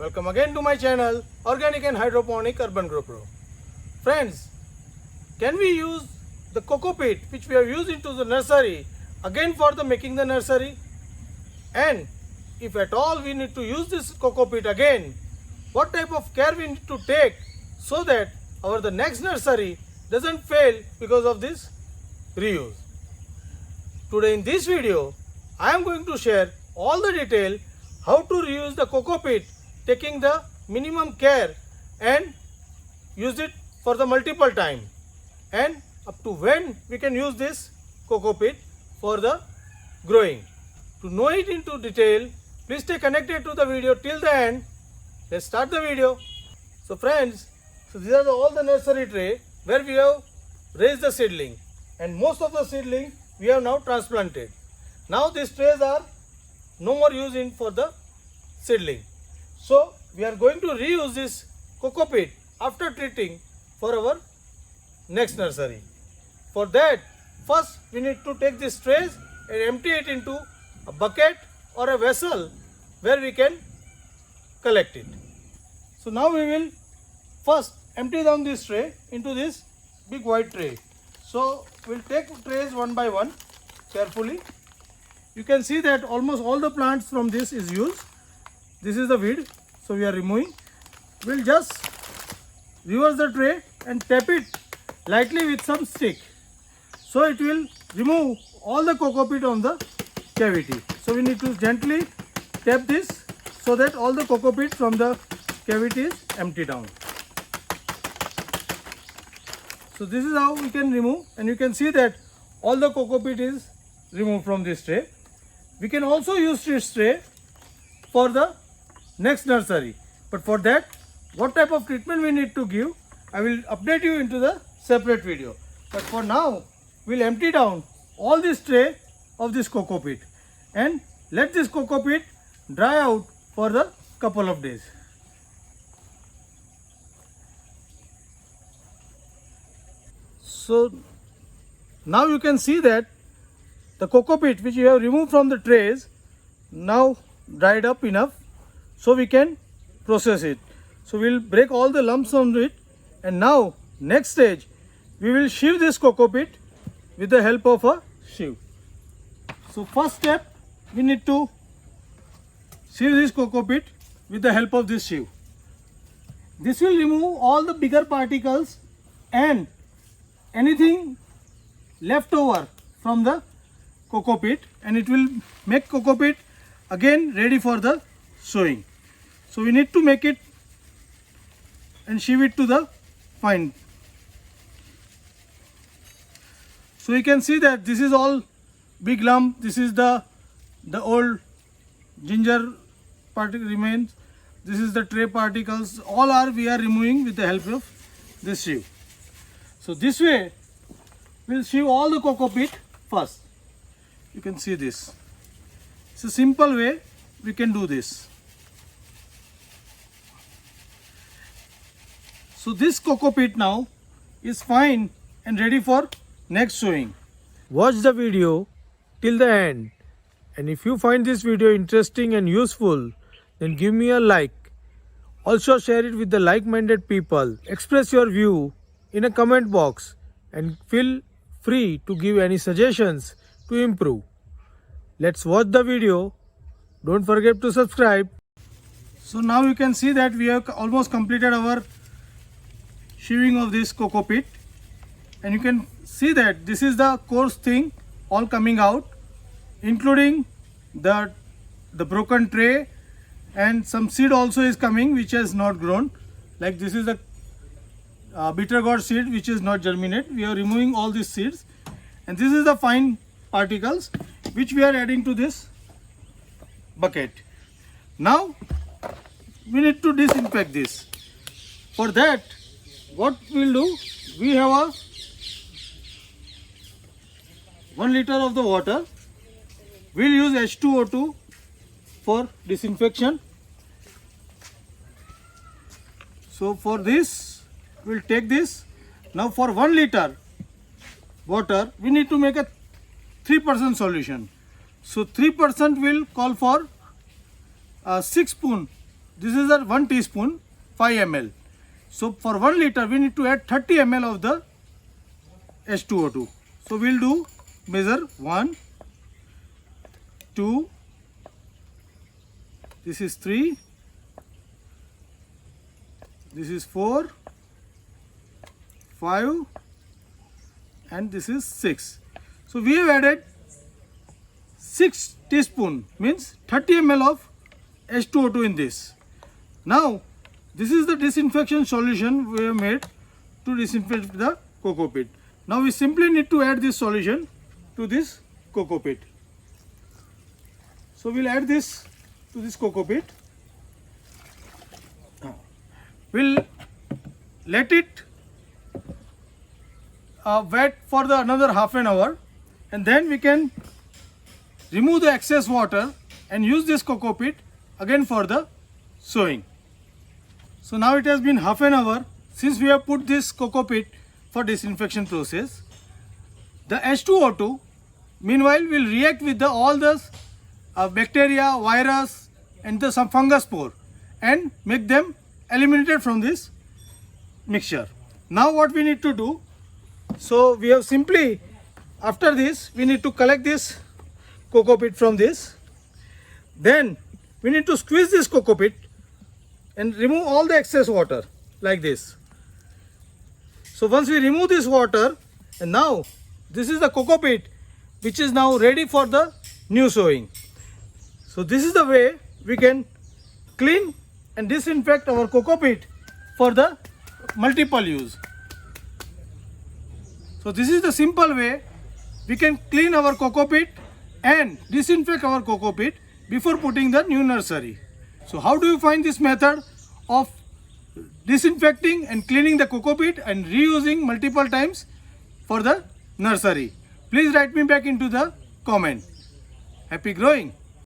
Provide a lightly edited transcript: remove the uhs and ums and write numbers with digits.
Welcome again to my channel Organic and Hydroponic Urban Grow Pro. Friends, can we use the coco peat which we have used into the nursery again for the making the nursery? And if at all we need to use this coco peat again, what type of care we need to take so that our the next nursery doesn't fail because of this reuse? Today in this video, I am going to share all the detail how to reuse the coco peat, taking the minimum care and use it for the multiple time, and up to when we can use this coco peat for the growing. To know it into detail, please stay connected to the video till the end. Let's start the video. So friends, these are all the nursery tray where we have raised the seedling, and most of the seedling we have now transplanted. Now these trays are no more used for the seedling. So we are going to reuse this coco peat after treating for our next nursery. For that, first we need to take these trays and empty it into a bucket or a vessel where we can collect it. So now we will first empty down this tray into this big white tray. So we'll take trays one by one carefully. You can see that almost all the plants from this is used. This is the weed, so we are removing. We'll just reverse the tray and tap it lightly with some stick, so it will remove all the coco peat on the cavity. So we need to gently tap this so that all the coco peat from the cavity is empty down. So this is how we can remove, and you can see that all the coco peat is removed from this tray. We can also use this tray for the next nursery, but for that, what type of treatment we need to give, I will update you into the separate video. But for now, we'll empty down all this tray of this coco peat and let this coco peat dry out for the couple of days. So now you can see that the coco peat which you have removed from the trays now dried up enough, so we can process it. So we will break all the lumps on it, and now next stage we will sieve this coco peat with the help of a sieve. So first step, we need to sieve this coco peat with the help of this sieve. This will remove all the bigger particles and anything left over from the coco peat, and it will make coco peat again ready for the sowing. So we need to make it and sieve it to the fine. So you can see that this is all big lump. This is the old ginger particle remains. This is the tray particles. All we are removing with the help of this sieve. So this way we'll sieve all the coco peat first. You can see this. It's a simple way we can do this. So this coco peat now is fine and ready for next sowing. Watch the video till the end, and if you find this video interesting and useful, then give me a like. Also share it with the like-minded people. Express your view in a comment box and feel free to give any suggestions to improve. Let's watch the video. Don't forget to subscribe. So now you can see that we have almost completed our sieving of this coco peat, and you can see that this is the coarse thing all coming out, including the broken tray, and some seed also is coming which has not grown. Like this is the bitter gourd seed which is not germinate. We are removing all these seeds, and this is the fine particles which we are adding to this bucket. Now we need to disinfect this. For that, what we'll do, we have a 1 liter of the water. We'll use H2O2 for disinfection. So for this, we'll take this. Now for 1 liter water, we need to make a 3% solution. So 3% will call for 6 spoon this is a 1 teaspoon 5 ml. So for 1 liter we need to add 30 ml of the H2O2. So we'll do measure 1, 2, this is 3, this is 4, 5 and this is 6. So we have added 6 teaspoon means 30 ml of H2O2 in this. Now this is the disinfection solution we have made to disinfect the coco peat. Now we simply need to add this solution to this coco peat. So we'll add this to this coco peat. We'll let it wet for the another half an hour, and then we can remove the excess water and use this coco peat again for the sowing. So now it has been half an hour since we have put this coco peat for disinfection process. The H2O2 meanwhile will react with all the bacteria, virus and some fungus spore and make them eliminated from this mixture. Now what we need to do, so we have simply, after this we need to collect this coco peat from this. Then we need to squeeze this coco peat and remove all the excess water like this. So once we remove this water, and now this is the coco peat which is now ready for the new sowing. So this is the way we can clean and disinfect our coco peat for the multiple use. So this is the simple way we can clean our coco peat and disinfect our coco peat before putting the new nursery. So how do you find this method of disinfecting and cleaning the coco peat and reusing multiple times for the nursery? Please write me back into the comment. Happy growing!